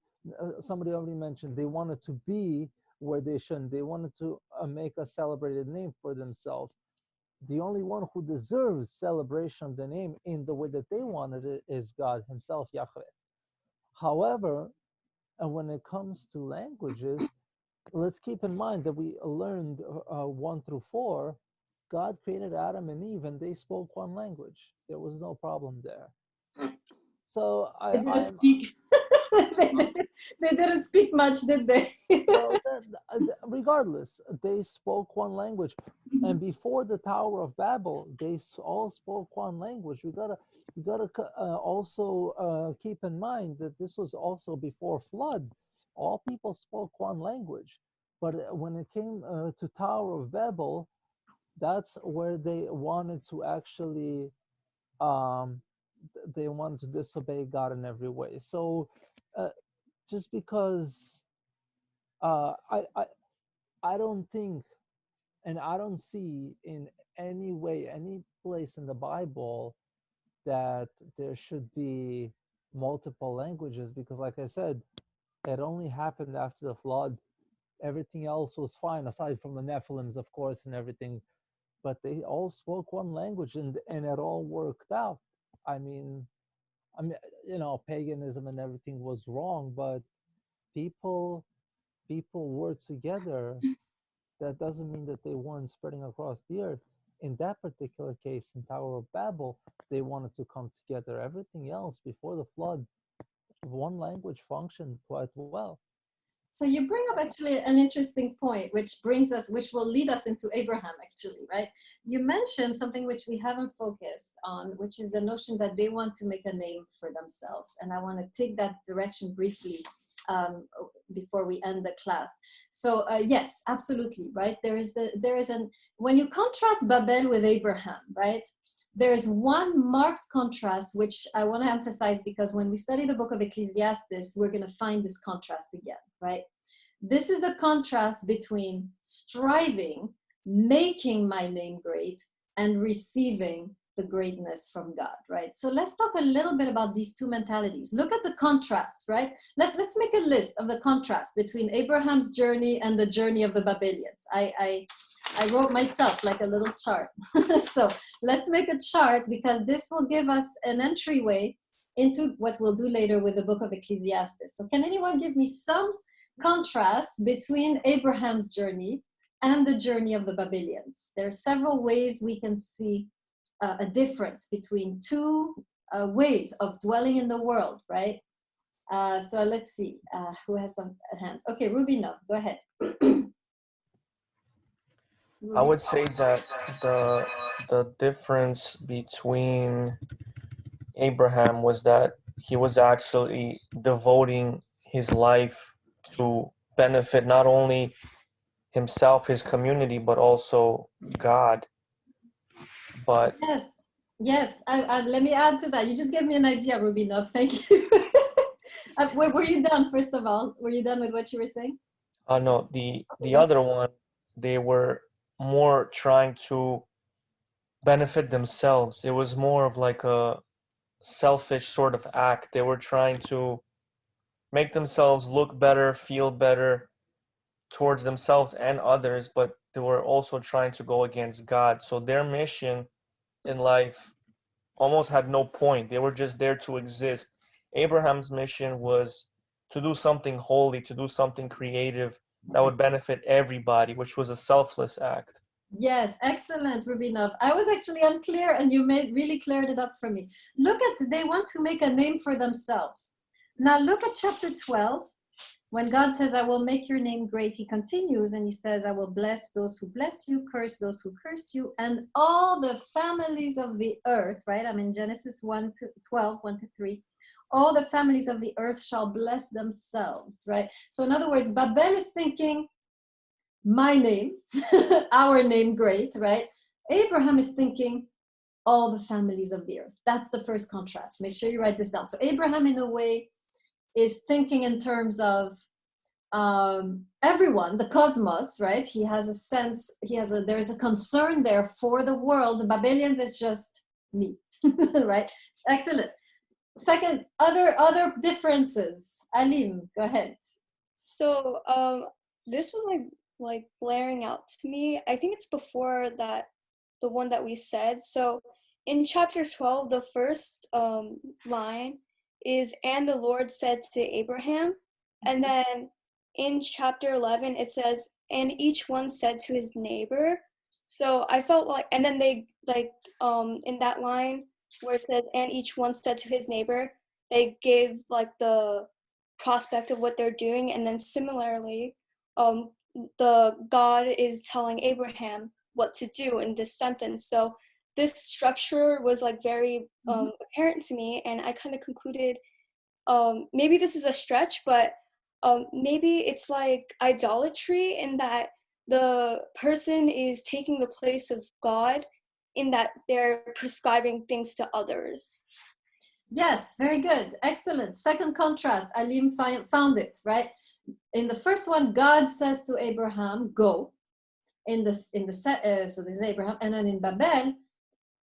somebody already mentioned, they wanted to be where they shouldn't. They wanted to make a celebrated name for themselves. The only one who deserves celebration of the name in the way that they wanted it is God himself, Yahweh. However, when it comes to languages, let's keep in mind that we learned 1 through 4, God created Adam and Eve and they spoke one language. There was no problem there. So they didn't speak much, did they? Well, regardless, they spoke one language. And before the Tower of Babel, they all spoke one language. We gotta also keep in mind that this was also before flood. All people spoke one language, but when it came to Tower of Babel, that's where they wanted to actually they wanted to disobey God in every way. So just because I don't think, and I don't see in any way, any place in the Bible that there should be multiple languages, because like I said, it only happened after the flood. everything else was fine, aside from the Nephilims, of course, and everything. But they all spoke one language, and it all worked out. I mean, I mean, paganism and everything was wrong, but people people were together. That doesn't mean that they weren't spreading across the earth. In that particular case, in Tower of Babel, they wanted to come together. Everything else before the flood, one language functioned quite well. So you bring up actually an interesting point, which will lead us into Abraham, actually, right? You mentioned something which we haven't focused on, which is the notion that they want to make a name for themselves. And I want to take that direction briefly before we end the class. So yes, absolutely, right? When you contrast Babel with Abraham, right? There's one marked contrast, which I want to emphasize, because when we study the book of Ecclesiastes, we're going to find this contrast again, right? This is the contrast between striving, making my name great, and receiving the greatness from God, right? So let's talk a little bit about these two mentalities. Look at the contrast, right? Let's make a list of the contrast between Abraham's journey and the journey of the Babilions. I wrote myself like a little chart. So let's make a chart, because this will give us an entryway into what we'll do later with the book of Ecclesiastes. So can anyone give me some contrast between Abraham's journey and the journey of the Babilions? There are several ways we can see a difference between two ways of dwelling in the world, right? So let's see, who has some hands? Okay, Rubina, go ahead. I would say that the difference between Abraham was that he was actually devoting his life to benefit not only himself, his community, but also God. But yes, let me add to that. You just gave me an idea, Rubina. Thank you. Were you done, first of all? Were you done with what you were saying? No, the other one, they were more trying to benefit themselves. It was more of like a selfish sort of act. They were trying to make themselves look better, feel better towards themselves and others, but they were also trying to go against God. So their mission in life almost had no point. They were just there to exist. Abraham's mission was to do something holy, to do something creative that would benefit everybody, which was a selfless act. Yes, excellent, Rubinov. I was actually unclear, and you really cleared it up for me. Look at, they want to make a name for themselves. Now look at chapter 12. When God says, I will make your name great, he continues and he says, I will bless those who bless you, curse those who curse you, and all the families of the earth, right? I'm in Genesis 1 to 12, 1 to 3. All the families of the earth shall bless themselves, right? So in other words, Babel is thinking, my name, our name great, right? Abraham is thinking, all the families of the earth. That's the first contrast. Make sure you write this down. So Abraham, in a way, is thinking in terms of everyone, the cosmos, right? He has a sense, there's a concern there for the world. The Babilions is just me, right? Excellent. Second, other differences. Alim, go ahead. So this was like blaring out to me. I think it's before that, the one that we said. So in chapter 12, the first line is, and the Lord said to Abraham. And then in chapter 11, it says, and each one said to his neighbor. So I felt like, and then they in that line where it says, and each one said to his neighbor, they gave like the prospect of what they're doing. And then similarly, the God is telling Abraham what to do in this sentence. So this structure was like very apparent to me, and I kind of concluded maybe this is a stretch, but maybe it's like idolatry in that the person is taking the place of God, in that they're prescribing things to others. Yes, very good, excellent. Second contrast, Alim found it, right? In the first one, God says to Abraham, go. So there's Abraham, and then in Babel,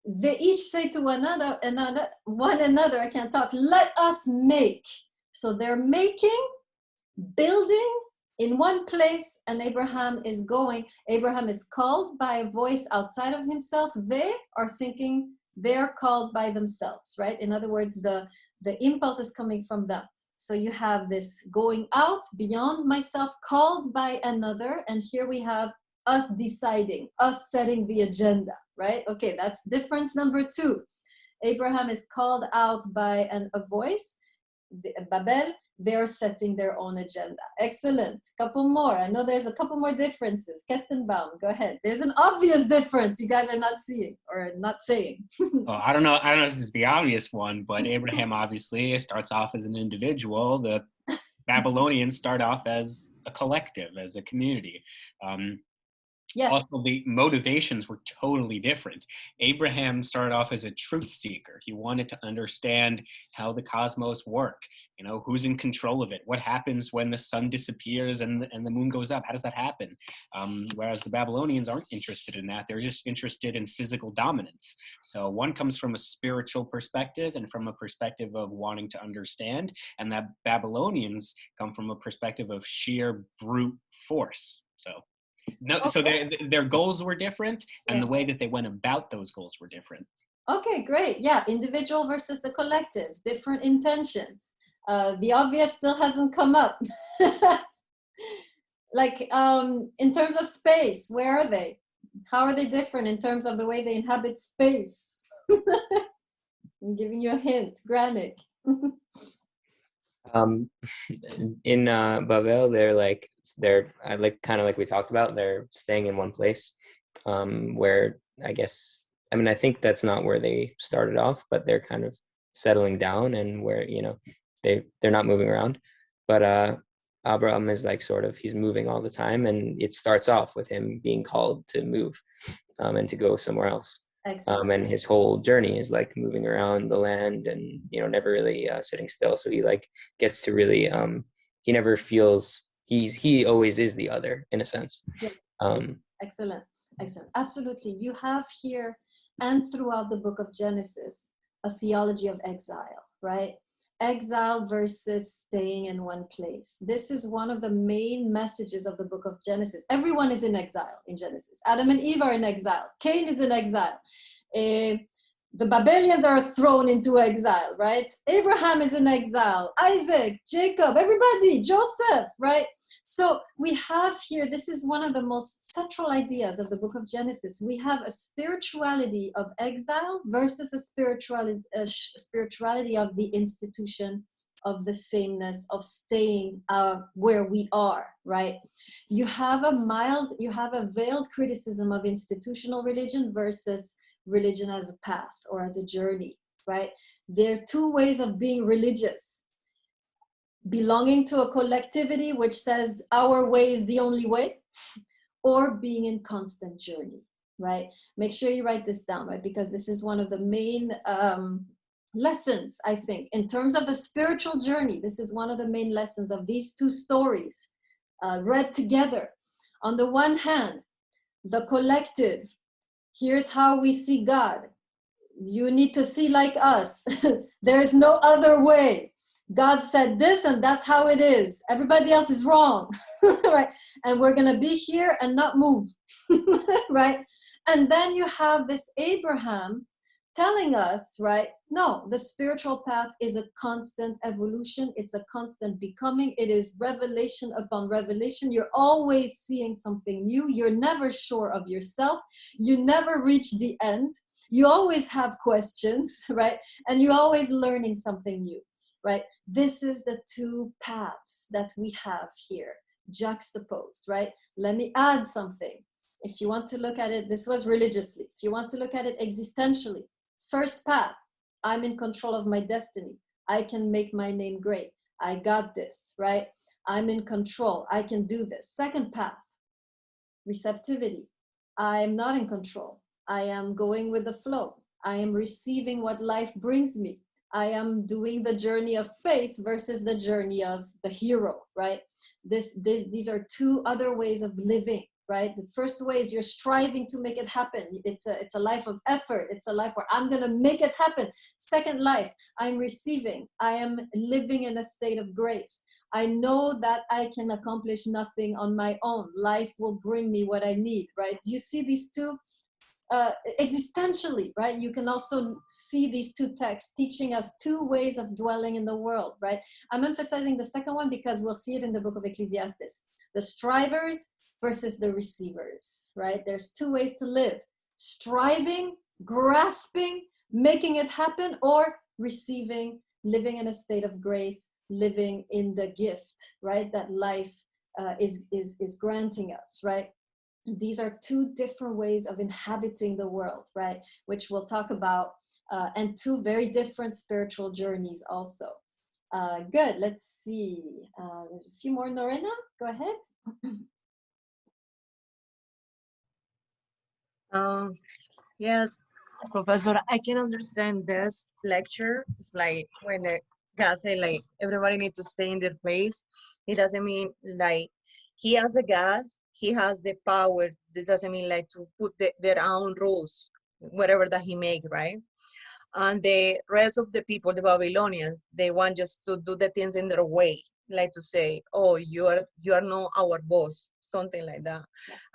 they each say to one another, I can't talk, let us make. So they're making, building, in one place, and Abraham is going. Abraham is called by a voice outside of himself. They are thinking they're called by themselves, right? In other words, the impulse is coming from them. So you have this going out beyond myself, called by another, and here we have us deciding, us setting the agenda, right? Okay, that's difference number 2. Abraham is called out by a voice, Babel, they're setting their own agenda. Excellent. Couple more. I know there's a couple more differences. Kestenbaum, go ahead. There's an obvious difference you guys are not seeing or not saying. Well, I don't know if this is the obvious one, but Abraham obviously starts off as an individual. The Babylonians start off as a collective, as a community. Yes. Also, the motivations were totally different. Abraham started off as a truth seeker. He wanted to understand how the cosmos work. You know, who's in control of it? What happens when the sun disappears and the moon goes up? How does that happen? Whereas the Babylonians aren't interested in that. They're just interested in physical dominance. So one comes from a spiritual perspective and from a perspective of wanting to understand, and that Babylonians come from a perspective of sheer brute force. No, Okay. so their goals were different, and Yeah. the way that they went about those goals were different. Okay, great. Yeah, individual versus the collective, different intentions. The obvious still hasn't come up. Like in terms of space, where are they? How are they different in terms of the way they inhabit space? I'm giving you a hint, Granick. In Babel, they're kind of like we talked about, they're staying in one place, where I think that's not where they started off, but they're kind of settling down, and where, you know, they're not moving around. But Abraham is like sort of, he's moving all the time, and it starts off with him being called to move and to go somewhere else. And his whole journey is like moving around the land, and, you know, never really sitting still. So he like gets to really he never feels he always is the other, in a sense. Yes. Excellent. Absolutely. You have here and throughout the book of Genesis a theology of exile, right? Exile versus staying in one place. This is one of the main messages of the book of Genesis. Everyone is in exile in Genesis. Adam and Eve are in exile. Cain is in exile. The Babilions are thrown into exile, right? Abraham is in exile. Isaac, Jacob, everybody, Joseph, right? So we have here, this is one of the most central ideas of the book of Genesis. We have a spirituality of exile versus a spirituality of the institution, of the sameness, of staying where we are, right? You have a veiled criticism of institutional religion versus religion as a path or as a journey, right? There are two ways of being religious. Belonging to a collectivity which says our way is the only way, or being in constant journey, right? Make sure you write this down, right? Because this is one of the main lessons, I think, in terms of the spiritual journey. This is one of the main lessons of these two stories read together. On the one hand, the collective, here's how we see God. You need to see like us. There's no other way. God said this, and that's how it is. Everybody else is wrong, right? And we're going to be here and not move, right? And then you have this Abraham telling us, right? No, the spiritual path is a constant evolution. It's a constant becoming. It is revelation upon revelation. You're always seeing something new. You're never sure of yourself. You never reach the end. You always have questions, right? And you're always learning something new, right? This is the two paths that we have here, juxtaposed, right? Let me add something. If you want to look at it, this was religiously. If you want to look at it existentially, first path, I'm in control of my destiny. I can make my name great. I got this, right? I'm in control. I can do this. Second path, receptivity. I am not in control. I am going with the flow. I am receiving what life brings me. I am doing the journey of faith versus the journey of the hero, right? These are two other ways of living, right? The first way is you're striving to make it happen. It's a life of effort. It's a life where I'm going to make it happen. Second life, I'm receiving. I am living in a state of grace. I know that I can accomplish nothing on my own. Life will bring me what I need, right? You see these two existentially, right? You can also see these two texts teaching us two ways of dwelling in the world, right? I'm emphasizing the second one because we'll see it in the book of Ecclesiastes. The strivers versus the receivers, right? There's two ways to live: striving, grasping, making it happen, or receiving, living in a state of grace, living in the gift, right? That life is granting us, right? These are two different ways of inhabiting the world, right? Which we'll talk about, and two very different spiritual journeys also. Good, let's see. There's a few more. Norena, go ahead. Yes, Professor, I can understand this lecture. It's like when the guy say like everybody needs to stay in their place. It doesn't mean like he has a God, he has the power. It doesn't mean like to put their own rules, whatever that he make, right? And the rest of the people, the Babylonians, they want just to do the things in their way, like to say, oh, you are not our boss, something like that.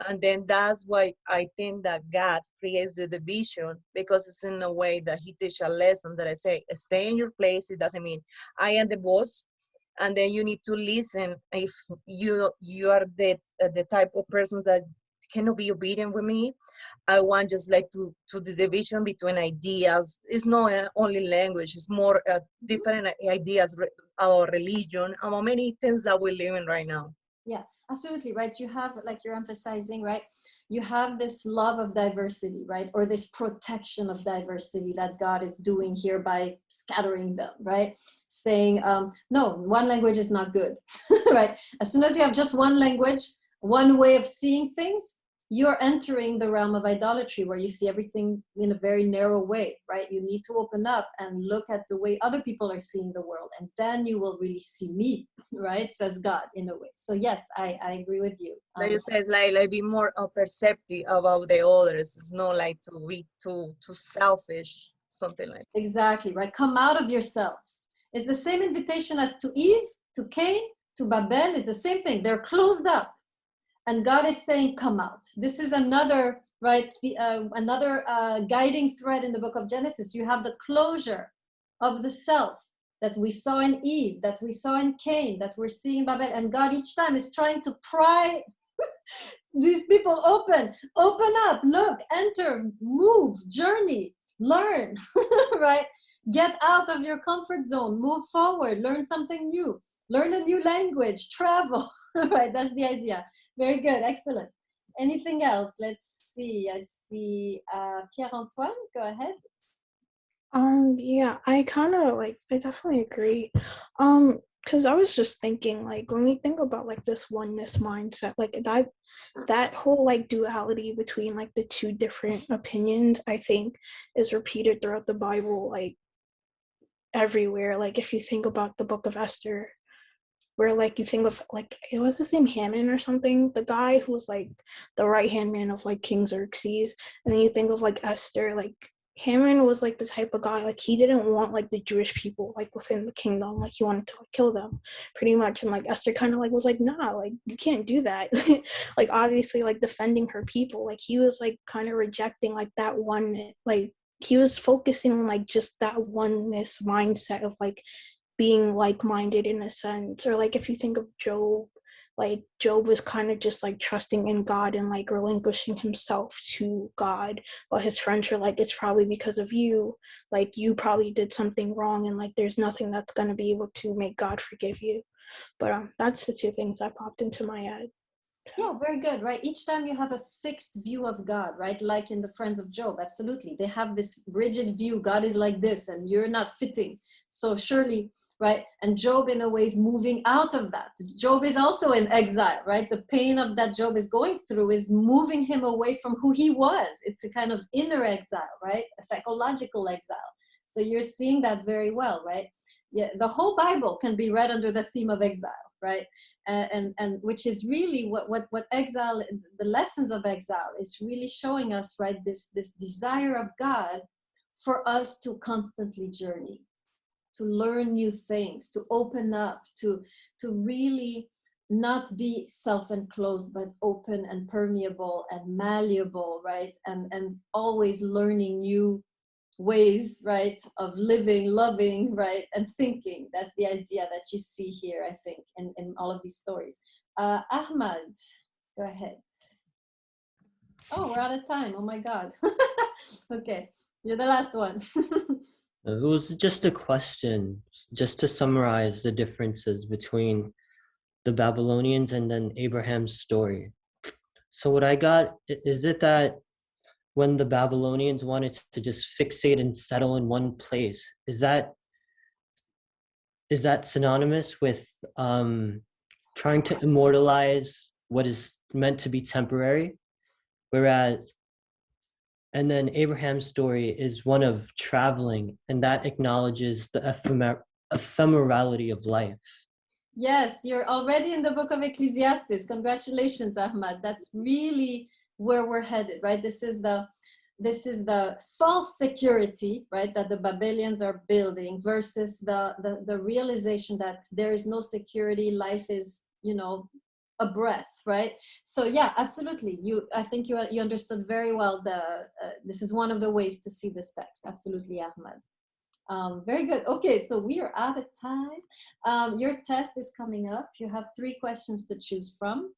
And then that's why I think that God creates the division, because it's in a way that he teaches a lesson that I say, stay in your place. It doesn't mean I am the boss, and then you need to listen. If you are the type of person that cannot be obedient with me, I want just like to the division between ideas. It's not only language, it's more different ideas about religion, about many things that we live in right now. Yeah, absolutely, right? You have, like you're emphasizing, right? You have this love of diversity, right? Or this protection of diversity that God is doing here by scattering them, right? Saying, no, one language is not good, right? As soon as you have just one language, one way of seeing things, you're entering the realm of idolatry, where you see everything in a very narrow way, right? You need to open up and look at the way other people are seeing the world, and then you will really see me, right? Says God, in a way. So yes, I agree with you. Like you said, like be more perceptive about the others. It's not like to be too selfish, something like that. Exactly, right? Come out of yourselves. It's the same invitation as to Eve, to Cain, to Babel. It's the same thing. They're closed up. And God is saying, come out. This is another, right, another guiding thread in the book of Genesis. You have the closure of the self that we saw in Eve, that we saw in Cain, that we're seeing in Babel. And God each time is trying to pry these people open up, look, enter, move, journey, learn, right? Get out of your comfort zone, move forward, learn something new, learn a new language, travel, right? That's the idea. Very good, excellent. Anything else? Let's see. I see Pierre-Antoine, go ahead. Yeah, I definitely agree. Because I was just thinking, like, when we think about like this oneness mindset, like that whole like duality between like the two different opinions, I think is repeated throughout the Bible, like everywhere. Like if you think about the book of Esther, where like you think of like, it was his name Haman or something, the guy who was like the right hand man of like King Xerxes, and then you think of like Esther, like Haman was like the type of guy, like he didn't want like the Jewish people like within the kingdom, like he wanted to like kill them pretty much, and like Esther kind of like was like, nah, like you can't do that. Like obviously like defending her people, like he was like kind of rejecting like that one, like he was focusing on like just that oneness mindset of like being like-minded in a sense. Or like if you think of Job, like Job was kind of just like trusting in God and like relinquishing himself to God, while his friends were like, it's probably because of you, like you probably did something wrong, and like there's nothing that's going to be able to make God forgive you. But that's the two things that popped into my head. Yeah, very good, right? Each time you have a fixed view of God, right? Like in the friends of Job, absolutely. They have this rigid view. God is like this and you're not fitting. So surely, right? And Job in a way is moving out of that. Job is also in exile, right? The pain of that Job is going through is moving him away from who he was. It's a kind of inner exile, right? A psychological exile. So you're seeing that very well, right? Yeah, the whole Bible can be read under the theme of exile, right? And which is really what exile, the lessons of exile is really showing us, right? This desire of God for us to constantly journey, to learn new things, to open up, to really not be self-enclosed, but open and permeable and malleable, right? And always learning new ways, right, of living, loving, right, and thinking. That's the idea that you see here, I think, in all of these stories. Ahmad, go ahead. Oh, we're out of time. Oh my God. Okay, you're the last one. It was just a question, just to summarize the differences between the Babylonians and then Abraham's story. So what I got is it that when the Babylonians wanted to just fixate and settle in one place, is that synonymous with trying to immortalize what is meant to be temporary? Whereas, and then Abraham's story is one of traveling, and that acknowledges the ephemerality of life. Yes, you're already in the book of Ecclesiastes. Congratulations, Ahmad. That's really where we're headed, right? This is the false security, right, that the Babilions are building versus the realization that there is no security. Life is, you know, a breath, right? So yeah, absolutely. I think you understood very well this is one of the ways to see this text. Absolutely, Ahmad. Very good. Okay, so we are out of time. Your test is coming up. You have 3 questions to choose from.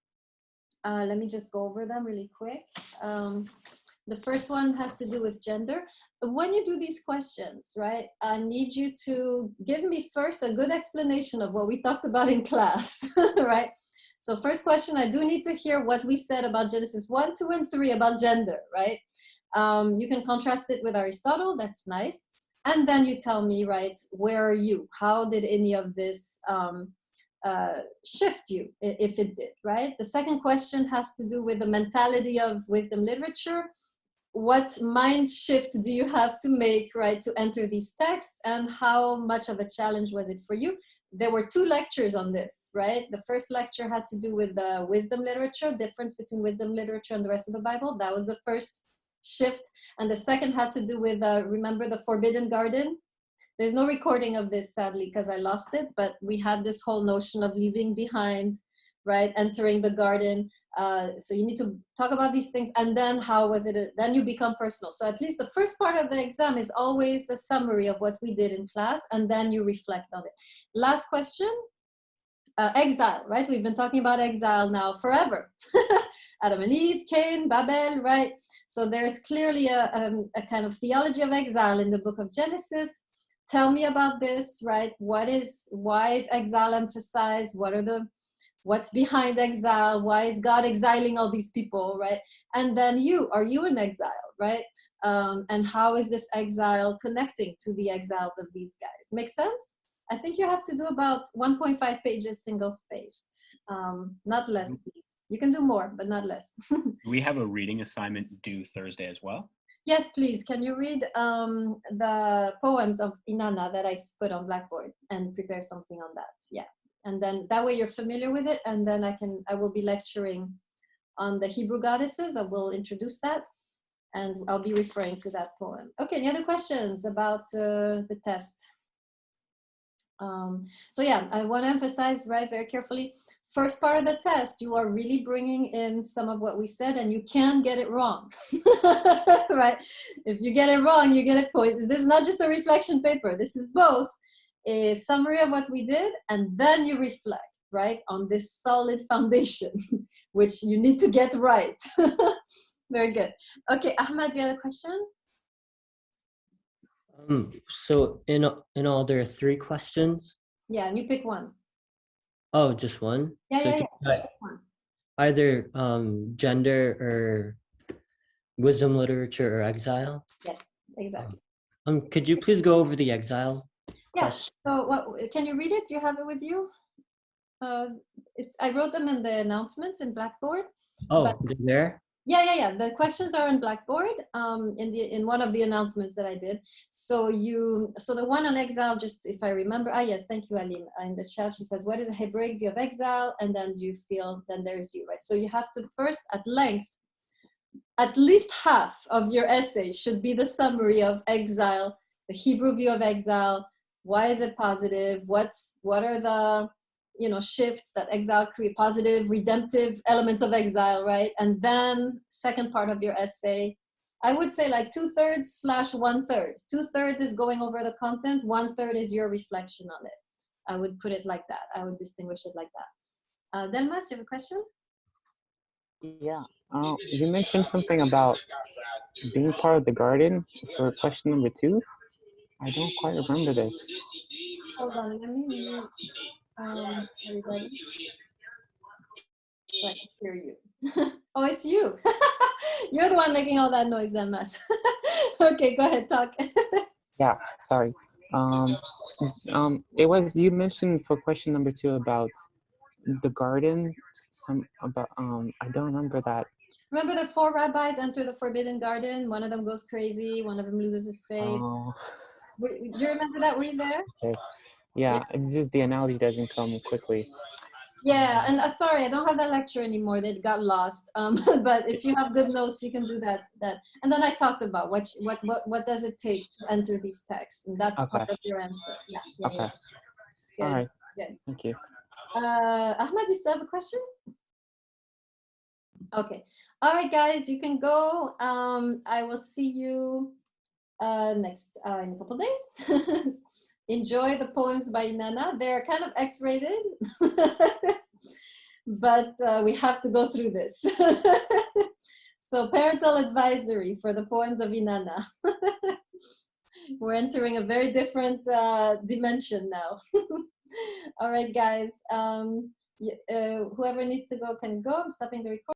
Let me just go over them really quick. The first one has to do with gender. When you do these questions, right, I need you to give me first a good explanation of what we talked about in class, right? So first question, I do need to hear what we said about Genesis 1, 2, and 3 about gender, right? You can contrast it with Aristotle, that's nice. And then you tell me, right, where are you? How did any of this shift you, if it did, right? The second question has to do with the mentality of wisdom literature. What mind shift do you have to make, right, to enter these texts, and how much of a challenge was it for you? There were 2 lectures on this, right? The first lecture had to do with the wisdom literature, difference between wisdom literature and the rest of the Bible. That was the first shift. And the second had to do with, remember the Forbidden Garden? There's no recording of this, sadly, because I lost it, but we had this whole notion of leaving behind, right, entering the garden. So you need to talk about these things, and then how was it, then you become personal. So at least the first part of the exam is always the summary of what we did in class, and then you reflect on it. Last question, exile, right? We've been talking about exile now forever. Adam and Eve, Cain, Babel, right? So there's clearly a kind of theology of exile in the book of Genesis. Tell me about this, right? Why is exile emphasized? What's behind exile? Why is God exiling all these people, right? And then are you in exile, right? And how is this exile connecting to the exiles of these guys? Make sense? I think you have to do about 1.5 pages single-spaced, not less, please. You can do more, but not less. We have a reading assignment due Thursday as well. Yes, please. Can you read the poems of Inanna that I put on Blackboard and prepare something on that? Yeah. And then that way you're familiar with it. And then I will be lecturing on the Hebrew goddesses. I will introduce that, and I'll be referring to that poem. Okay, any other questions about the test? So yeah, I want to emphasize, right, very carefully, first part of the test, you are really bringing in some of what we said, and you can get it wrong, right? If you get it wrong, you get a point. This is not just a reflection paper. This is both a summary of what we did, and then you reflect, right, on this solid foundation, which you need to get right. Very good. Okay, Ahmad, do you have a question? So in all, there are 3 questions? Yeah, and you pick one. Oh, just one? Yeah, so yeah. Just pick one. Either gender or wisdom literature or exile? Yes, exactly. Could you please go over the exile question? So can you read it? Do you have it with you? I wrote them in the announcements in Blackboard. Oh, they're there? Yeah. The questions are in Blackboard in one of the announcements that I did. So the one on exile, just if I remember, yes, thank you, Alim. In the chat, she says, what is a Hebraic view of exile? And then do you feel, then there's you, right? So you have to first, at length, at least half of your essay should be the summary of exile, the Hebrew view of exile, Why is it positive? What are the, you know, shifts that exile create, positive, redemptive elements of exile, right? And then second part of your essay, I would say like 2/3 / 1/3. 2/3 is going over the content, 1/3 is your reflection on it. I would put it like that. I would distinguish it like that. Delmas, you have a question? Yeah. You mentioned something about being part of the garden for question number 2. I don't quite remember this. Hold on, let me mute everybody so I can hear you. Oh, it's you. You're the one making all that noise, Delmas. Okay, go ahead, talk. Yeah, sorry. It was, you mentioned for question number 2 about the garden, some about, I don't remember that. Remember the 4 rabbis enter the forbidden garden? One of them goes crazy, one of them loses his faith. Oh, Do you remember that? Were you there? okay. Yeah, it's just the analogy doesn't come quickly. Yeah, and sorry, I don't have that lecture anymore. That got lost. But if you have good notes, you can do that. And then I talked about what does it take to enter these texts, and that's Okay. part of your answer. Yeah. Okay. Good. All right. Good. Thank you. Ahmed, you still have a question? Okay. All right, guys, you can go. I will see you next in a couple days. Enjoy the poems by Inanna. They're kind of X-rated, but we have to go through this. So parental advisory for the poems of Inanna. We're entering a very different dimension now. All right, guys. Whoever needs to go can go. I'm stopping the recording.